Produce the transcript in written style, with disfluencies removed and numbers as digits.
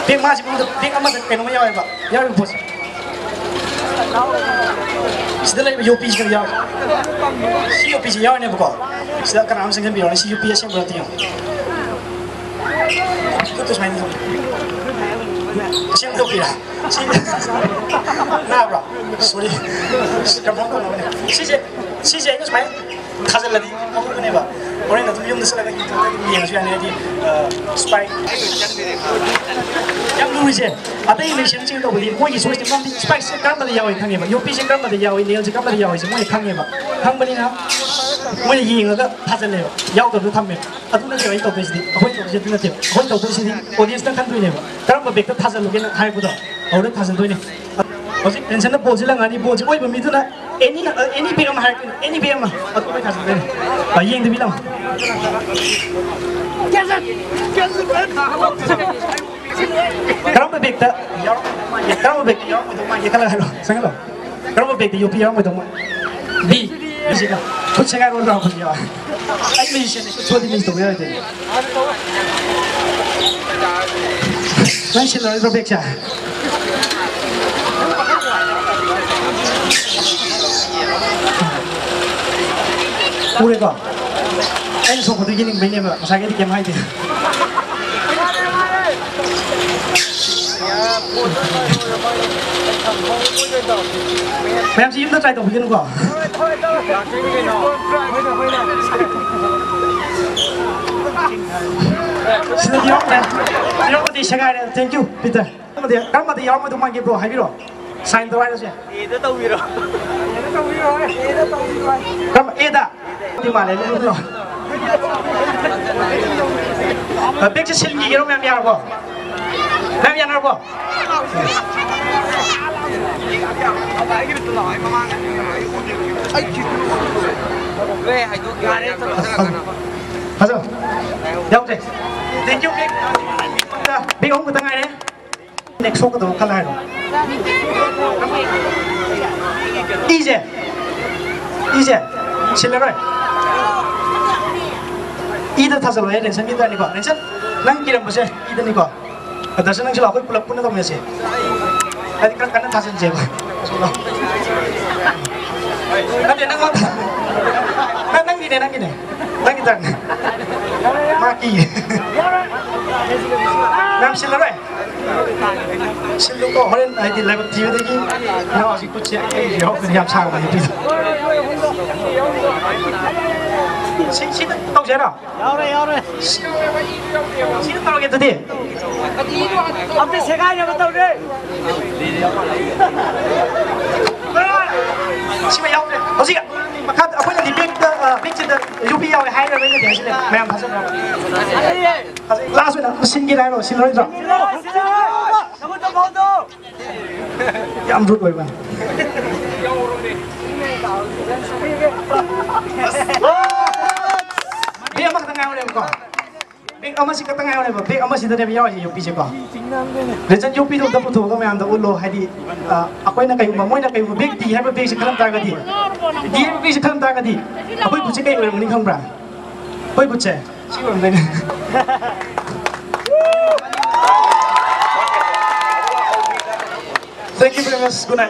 Back ꯃꯥꯁꯤ back ꯑꯃꯗ ꯀꯩꯅꯣꯝꯃ ꯌꯥꯎꯋꯦꯕ ꯌꯥꯎꯔꯤꯕ ꯄꯣꯠꯁꯦ sida lay UP sida yaw si UP si yaw ne bako sida kanam sing bi si UP asem berarti yo ko to main asem do pira si na bro sorry kamu ko na si je ko main khazal ladi ko ne ba ore na tum yum nasala ga gitu yang sih ane di spy yang dulu je ada yang sih sih do beli moi so sih kan spy sih kan beli yaw kan ba UP sih kan beli yaw ini sih kan beli yaw sih moi kan ba kan beli na moi yin ga khazal le yaw do tham me atu na je to sih hoi to sih na te hoi to sih audience kan tu ne ba karam ba bek ta khazal lu gen hai bu do aure khazal do ne Oke, rencana boji lah ngani boji, oi bumi itu na, any biam har, any biam mah, aku mau kasih deh, bayi yang dibilang. Kalau bebek tak, kalau bebek, ya kalau halo, sangat loh. Kalau bebek UP yang mau dong, di sini, kau cakap orang apa dia? Aku ni sini, kau cuma di sini tu ya itu. Nanti lah bebek sah. Ure ko, anh số của tôi gini mấy mà sai cái gì kem hay thì, em chỉ im tất trái tổng viên của, xin lỗi này, xin lỗi đi xe gai này, thank you Peter, các bạn thì yêu mà tụi mình kịp rồi hay biết rồi, sign tôi ai đó chứ, itu tahu biro, các bạn Eda đi mà lại luôn rồi. Bek chỉ xin gì đó em ăn không? Em ăn không? Halo, jauh deh. Thank you Bek. Bek ông của tengah đấy. Next show cái đó kalah. Easy, xin lỗi. Ida thasa loh ya, dan sendiri ni kok. Nanti nang kirim bos ida ni kok. Ada senang sih aku pulang punya tamu sih. Tadi kan karena thasa je. Nanti nang gini. Maki. Nam xin lỗi. Xin lỗi kok, hari ini di live TV tadi, nak asyik kucing ini jawab dengan sama itu. Xin tao chế nào? Yau rồi. Xin tao cái gì? Ông đi xe gai nhau tao đi. Xin mày yau đi. Ông gì cả? Mà khác, ông ấy là big trên UP yau hay rồi bây giờ để xin này. Mày làm thật sao? Last rồi, xin cái này rồi, xin lỗi rồi. Ya am rút rồi mà. Bek apa ketengah oleh kau? Bek apa sih ketengah oleh kau? Bek apa sih tadi biar aja UP sih kau? Rencana UP tu dapat tu kau yang dah ulo hadi. Aku ini kayu, mau ini kayu bek di, apa bek sekarang tak ada di. Di apa bek sekarang tak ada di. Aku ini bucek kayu orang mending kau berang. Aku ini bucek. Siapa orang ni? Thank you very much. Good night.